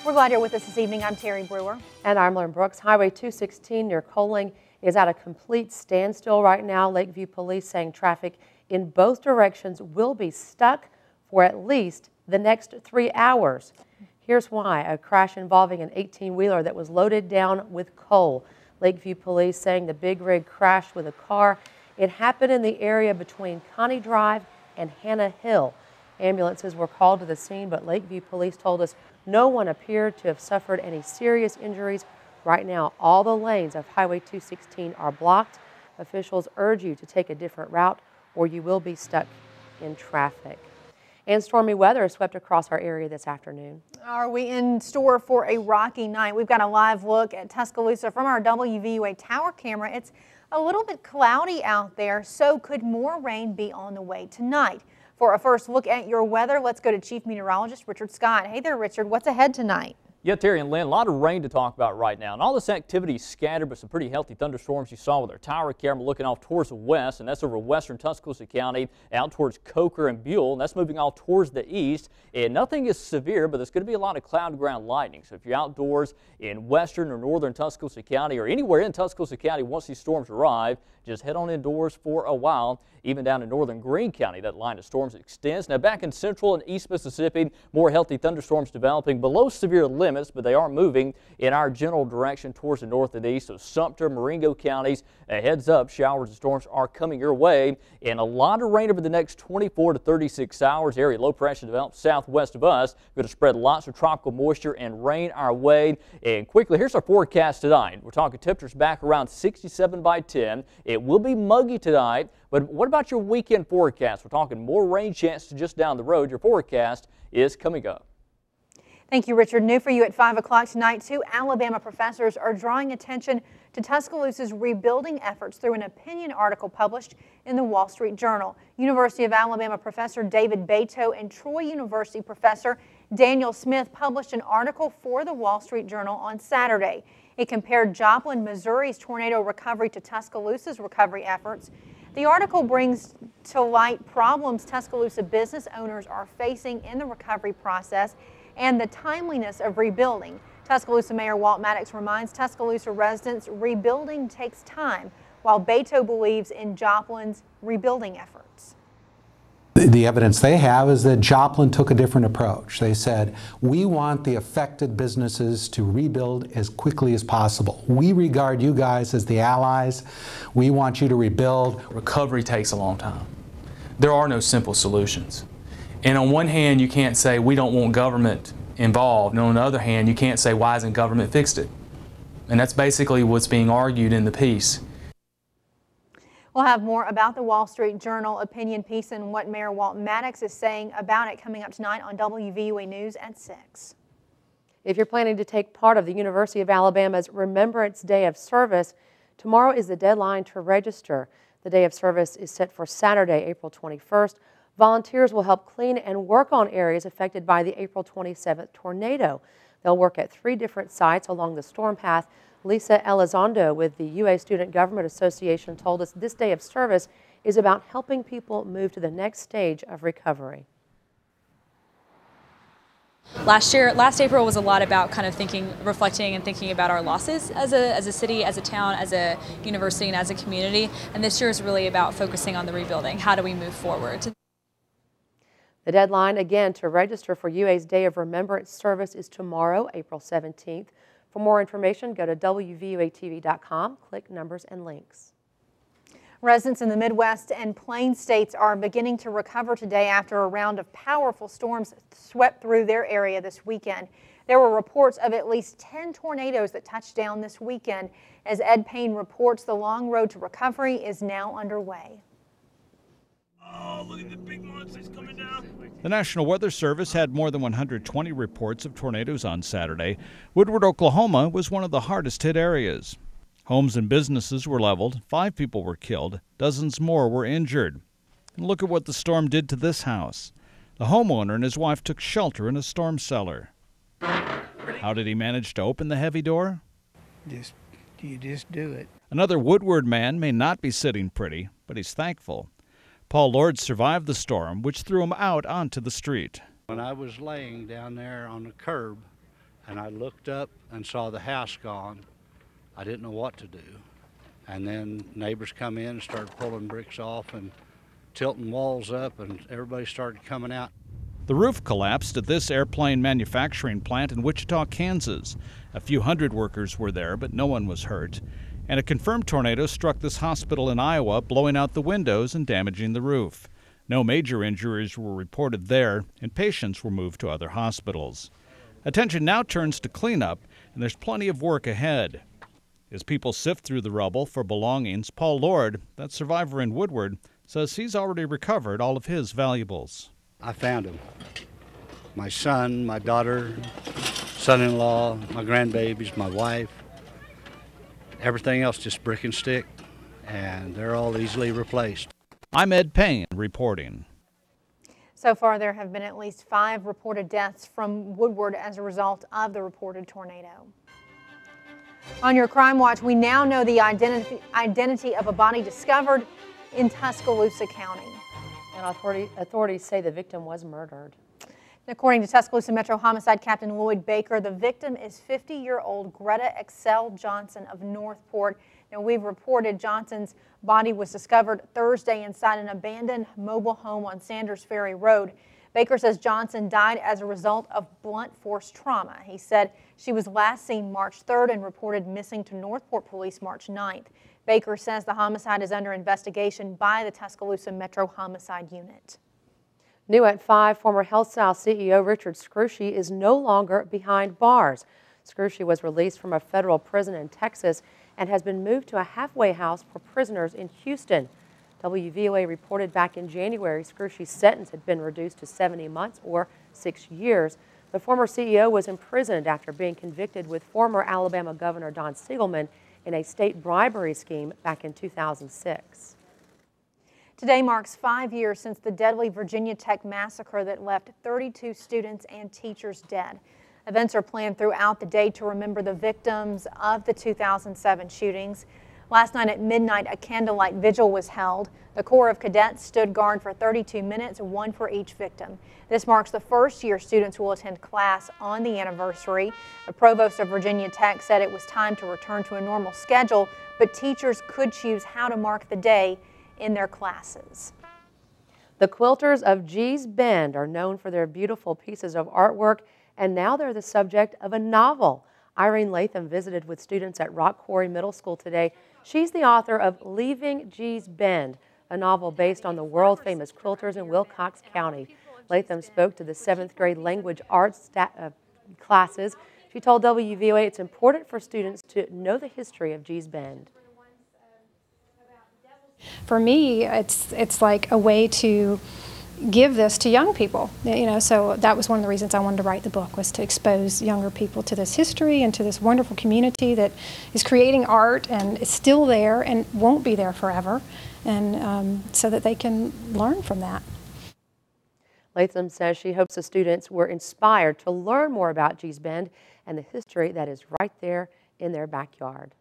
We're glad you're with us this evening. I'm Terry Brewer. And I'm Lauren Brooks. Highway 216 near Coaling is at a complete standstill right now. Lakeview police saying traffic in both directions will be stuck for at least the next 3 hours. Here's why. A crash involving an 18-wheeler that was loaded down with coal. Lakeview police saying the big rig crashed with a car. It happened in the area between Connie Drive and Hannah Hill. Ambulances were called to the scene, but Lakeview police told us no one appeared to have suffered any serious injuries. Right now, all the lanes of Highway 216 are blocked. Officials urge you to take a different route or you will be stuck in traffic. And stormy weather swept across our area this afternoon. Are we in store for a rocky night? We've got a live look at Tuscaloosa from our WVUA tower camera. It's a little bit cloudy out there, so could more rain be on the way tonight? For a first look at your weather, let's go to Chief Meteorologist Richard Scott. Hey there, Richard. What's ahead tonight? Yeah, Terry and Lynn, a lot of rain to talk about right now. And all this activity scattered, but some pretty healthy thunderstorms you saw with our tower camera looking off towards the west, and that's over western Tuscaloosa County, out towards Coker and Buell, and that's moving off towards the east. And nothing is severe, but there's going to be a lot of cloud ground lightning. So if you're outdoors in western or northern Tuscaloosa County or anywhere in Tuscaloosa County once these storms arrive, just head on indoors for a while. Even down in northern Greene County, that line of storms extends. Now back in central and east Mississippi, more healthy thunderstorms developing below severe limits, but they are moving in our general direction towards the north and east. So Sumter, Marengo counties, a heads up, showers and storms are coming your way. And a lot of rain over the next 24 to 36 hours. Area low pressure develops southwest of us. Going to spread lots of tropical moisture and rain our way. And quickly, here's our forecast tonight. We're talking temperatures back around 67 by 10. It will be muggy tonight. But what about your weekend forecast? We're talking more rain chances just down the road. Your forecast is coming up. Thank you, Richard. New for you at 5 o'clock tonight, 2 Alabama professors are drawing attention to Tuscaloosa's rebuilding efforts through an opinion article published in the Wall Street Journal. University of Alabama professor David Beto and Troy University professor Daniel Smith published an article for the Wall Street Journal on Saturday. It compared Joplin, Missouri's tornado recovery to Tuscaloosa's recovery efforts. The article brings to light problems Tuscaloosa business owners are facing in the recovery process and the timeliness of rebuilding. Tuscaloosa Mayor Walt Maddox reminds Tuscaloosa residents rebuilding takes time, while Beto believes in Joplin's rebuilding efforts. The evidence they have is that Joplin took a different approach. They said, we want the affected businesses to rebuild as quickly as possible. We regard you guys as the allies. We want you to rebuild. Recovery takes a long time. There are no simple solutions. And on one hand, you can't say we don't want government involved. And on the other hand, you can't say why hasn't government fixed it? And that's basically what's being argued in the piece. We'll have more about the Wall Street Journal opinion piece and what Mayor Walt Maddox is saying about it coming up tonight on WVUA News at 6. If you're planning to take part of the University of Alabama's Remembrance Day of Service, tomorrow is the deadline to register. The day of service is set for Saturday, April 21st. Volunteers will help clean and work on areas affected by the April 27th tornado. They'll work at 3 different sites along the storm path. Lisa Elizondo with the UA Student Government Association told us this day of service is about helping people move to the next stage of recovery. Last April was a lot about kind of reflecting and thinking about our losses as a city, as a town, as a university, and as a community. And this year is really about focusing on the rebuilding. How do we move forward? The deadline again to register for UA's Day of Remembrance service is tomorrow, April 17th. For more information, go to WVUATV.com, click numbers and links. Residents in the Midwest and Plains states are beginning to recover today after a round of powerful storms swept through their area this weekend. There were reports of at least 10 tornadoes that touched down this weekend. As Ed Payne reports, the long road to recovery is now underway. Oh, look at the big monsters coming down. The National Weather Service had more than 120 reports of tornadoes on Saturday. Woodward, Oklahoma was one of the hardest hit areas. Homes and businesses were leveled, 5 people were killed, dozens more were injured. And look at what the storm did to this house. The homeowner and his wife took shelter in a storm cellar. How did he manage to open the heavy door? You just do it. Another Woodward man may not be sitting pretty, but he's thankful. Paul Lord survived the storm, which threw him out onto the street. When I was laying down there on the curb, and I looked up and saw the house gone. I didn't know what to do. And then neighbors come in and started pulling bricks off and tilting walls up, and everybody started coming out. The roof collapsed at this airplane manufacturing plant in Wichita, Kansas. A few hundred workers were there, but no one was hurt. And a confirmed tornado struck this hospital in Iowa, blowing out the windows and damaging the roof. No major injuries were reported there, and patients were moved to other hospitals. Attention now turns to cleanup, and there's plenty of work ahead. As people sift through the rubble for belongings, Paul Lord, that survivor in Woodward, says he's already recovered all of his valuables. I found them. My son, my daughter, son-in-law, my grandbabies, my wife. Everything else just brick and stick, and they're all easily replaced. I'm Ed Payne reporting. So far, there have been at least 5 reported deaths from Woodward as a result of the reported tornado. On your Crime Watch, we now know the identity of a body discovered in Tuscaloosa County. And authorities say the victim was murdered. According to Tuscaloosa Metro Homicide Captain Lloyd Baker, the victim is 50-year-old Greta Excel Johnson of Northport. Now, we've reported Johnson's body was discovered Thursday inside an abandoned mobile home on Sanders Ferry Road. Baker says Johnson died as a result of blunt force trauma. He said she was last seen March 3rd and reported missing to Northport police March 9th. Baker says the homicide is under investigation by the Tuscaloosa Metro Homicide Unit. New at 5, former HealthSouth CEO Richard Scrushy is no longer behind bars. Scrushy was released from a federal prison in Texas and has been moved to a halfway house for prisoners in Houston. WVOA reported back in January Scrushy's sentence had been reduced to 70 months or 6 years. The former CEO was imprisoned after being convicted with former Alabama Governor Don Siegelman in a state bribery scheme back in 2006. Today marks 5 years since the deadly Virginia Tech massacre that left 32 students and teachers dead. Events are planned throughout the day to remember the victims of the 2007 shootings. Last night at midnight, a candlelight vigil was held. The Corps of Cadets stood guard for 32 minutes, one for each victim. This marks the first year students will attend class on the anniversary. The provost of Virginia Tech said it was time to return to a normal schedule, but teachers could choose how to mark the day in their classes. The quilters of Gee's Bend are known for their beautiful pieces of artwork, and now they're the subject of a novel. Irene Latham visited with students at Rock Quarry Middle School today. She's the author of Leaving Gee's Bend, a novel based on the world-famous quilters in Wilcox County. Latham spoke to the 7th grade language arts classes. She told WVOA it's important for students to know the history of Gee's Bend. For me, it's like a way to give this to young people, so that was one of the reasons I wanted to write the book, was to expose younger people to this history and to this wonderful community that is creating art and is still there and won't be there forever, and so that they can learn from that. Latham says she hopes the students were inspired to learn more about Gee's Bend and the history that is right there in their backyard.